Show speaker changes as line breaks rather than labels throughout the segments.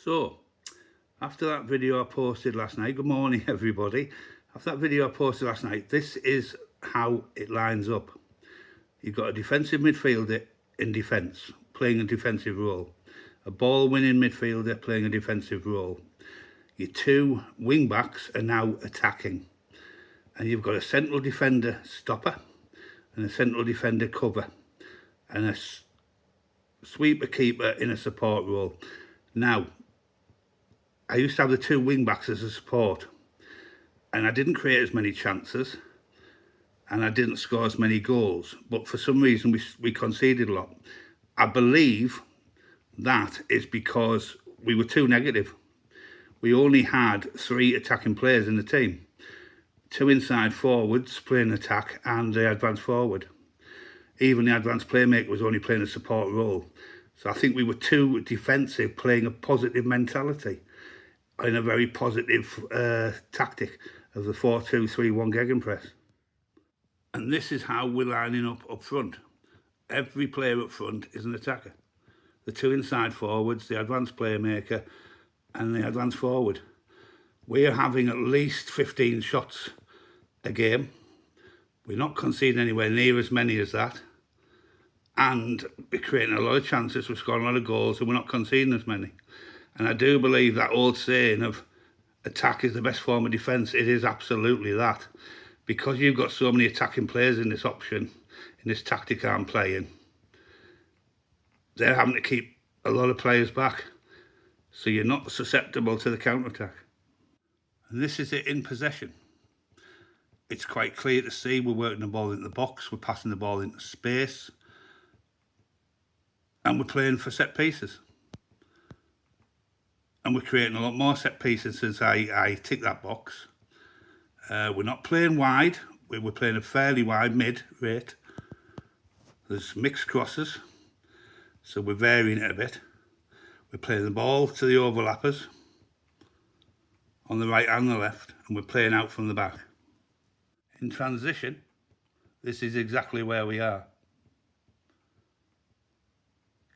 So, after that video I posted last night, good morning everybody. After that video I posted last night, this is how it lines up. You've got a defensive midfielder in defence, playing a defensive role. A ball-winning midfielder playing a defensive role. Your two wing-backs are now attacking. And you've got a central defender stopper and a central defender cover. And a sweeper keeper in a support role. Now, I used to have the two wing-backs as a support. And I didn't create as many chances. And I didn't score as many goals. But for some reason, we conceded a lot. I believe that is because we were too negative. We only had 3 attacking players in the team. 2 inside forwards playing attack and the advanced forward. Even the advanced playmaker was only playing a support role. So I think we were too defensive, playing a positive mentality in a very positive tactic of the 4-2-3-1 gegenpress. And this is how we're lining up front. Every player up front is an attacker. The 2 inside forwards, the advanced playmaker and the advanced forward. We're having at least 15 shots a game. We're not conceding anywhere near as many as that. And we're creating a lot of chances, we're scoring a lot of goals, and we're not conceding as many. And I do believe that old saying of attack is the best form of defence, it is absolutely that. Because you've got so many attacking players in this option, in this tactic I'm playing, they're having to keep a lot of players back. So you're not susceptible to the counter-attack. And this is it in possession. It's quite clear to see we're working the ball into the box, we're passing the ball into space, and we're playing for set pieces. And we're creating a lot more set pieces since I tick that box. We're not playing wide, we're playing a fairly wide mid-rate. There's mixed crosses, so we're varying it a bit. We're playing the ball to the overlappers on the right and the left, and we're playing out from the back. In transition, this is exactly where we are.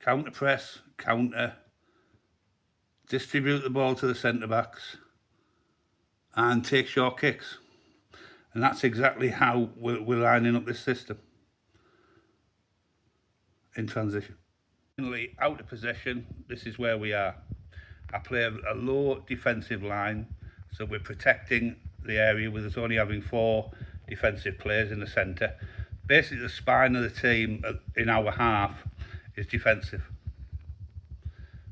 Counter press, counter, distribute the ball to the centre backs and take short kicks. And that's exactly how we're lining up this system in transition. Finally, out of possession, this is where we are. I play a low defensive line, so we're protecting the area with us only having 4 defensive players in the centre. Basically, the spine of the team in our half is defensive.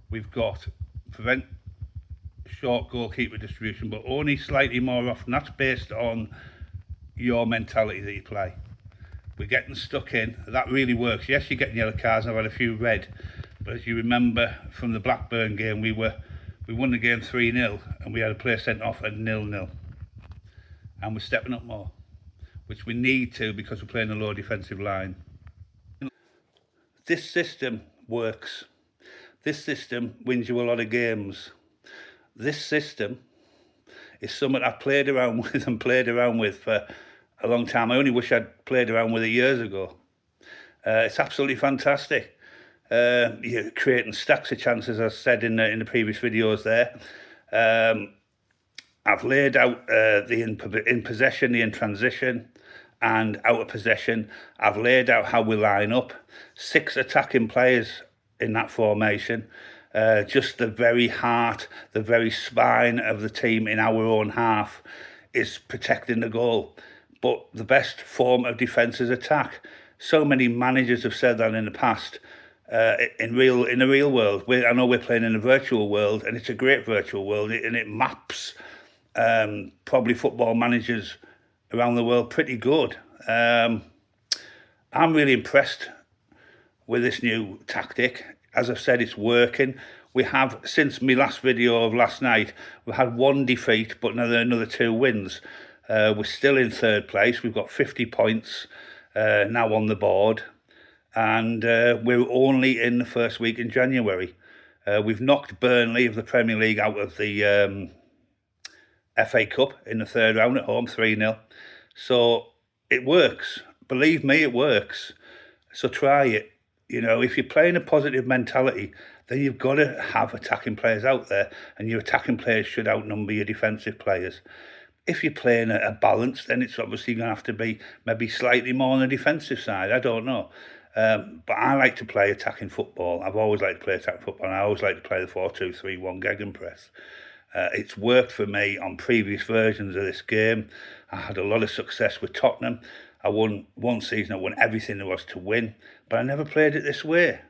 We've got prevent short goalkeeper distribution, but only slightly more often. That's based on your mentality that you play. We're getting stuck in. That really works. Yes, you're getting yellow cards, and I've had a few red, but as you remember from the Blackburn game, we won the game 3-0, and we had a player sent off at 0-0. And we're stepping up more, which we need to because we're playing a low defensive line. This system works. This system wins you a lot of games. This system is something I've played around with for a long time. I only wish I'd played around with it years ago. It's absolutely fantastic. You're creating stacks of chances, as I said in the previous videos there. I've laid out the in possession, the in transition, and out of possession. I've laid out how we line up. 6 attacking players in that formation. Just the very heart, the very spine of the team in our own half is protecting the goal. But the best form of defence is attack. So many managers have said that in the past. In the real world, I know we're playing in a virtual world, and it's a great virtual world, and it maps probably football managers around the world pretty good. I'm really impressed with this new tactic. As I've said, it's working. We have, since my last video of last night, we've had 1 defeat, but another 2 wins. We're still in 3rd place. We've got 50 points now on the board. And we're only in the first week in January. We've knocked Burnley of the Premier League out of the FA Cup in the 3rd round at home, 3-0. So it works. Believe me, it works. So try it. You know, if you're playing a positive mentality, then you've got to have attacking players out there, and your attacking players should outnumber your defensive players. If you're playing a balance, then it's obviously going to have to be maybe slightly more on the defensive side. I don't know. But I like to play attacking football. I've always liked to play attacking football, and I always like to play the 4-2-3-1 gegenpress. It's worked for me on previous versions of this game. I had a lot of success with Tottenham. I won one season, I won everything there was to win, but I never played it this way.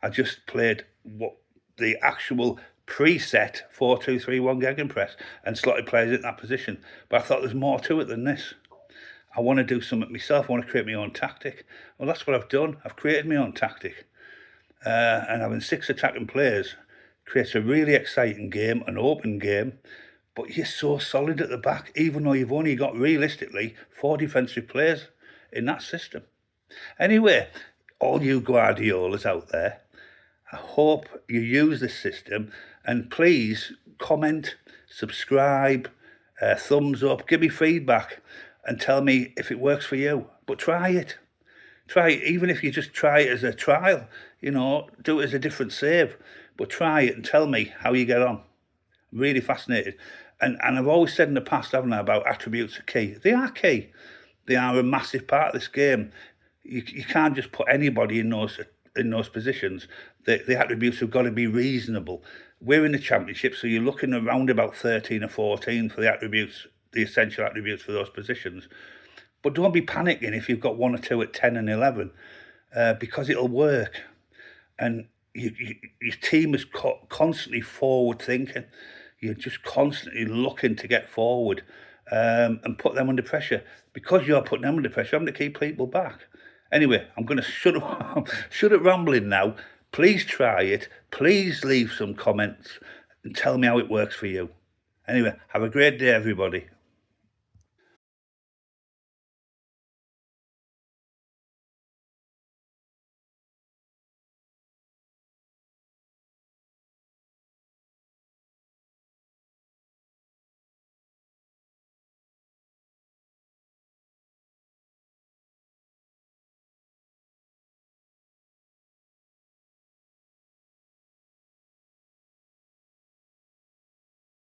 I just played what the actual preset 4-2-3-1 gegenpress and slotted players in that position. But I thought there's more to it than this. I want to do something myself. I want to create my own tactic. Well, that's what I've done. I've created my own tactic. And having 6 attacking players creates a really exciting game, an open game, but you're so solid at the back, even though you've only got, realistically, 4 defensive players in that system. Anyway, all you Guardiolas out there, I hope you use this system, and please comment, subscribe, thumbs up, give me feedback, and tell me if it works for you. But try it. Try it, even if you just try it as a trial, do it as a different save. But try it and tell me how you get on. I'm really fascinated. And I've always said in the past, haven't I, about attributes are key. They are key. They are a massive part of this game. You can't just put anybody in those positions. The attributes have got to be reasonable. We're in the Championship, so you're looking around about 13 or 14 for the attributes, the essential attributes for those positions. But don't be panicking if you've got 1 or 2 at 10 and 11, because it'll work. And your team is constantly forward thinking. You're just constantly looking to get forward and put them under pressure. Because you're putting them under pressure, I'm going to keep people back. Anyway, I'm going to shut up rambling now. Please try it. Please leave some comments and tell me how it works for you. Anyway, have a great day, everybody.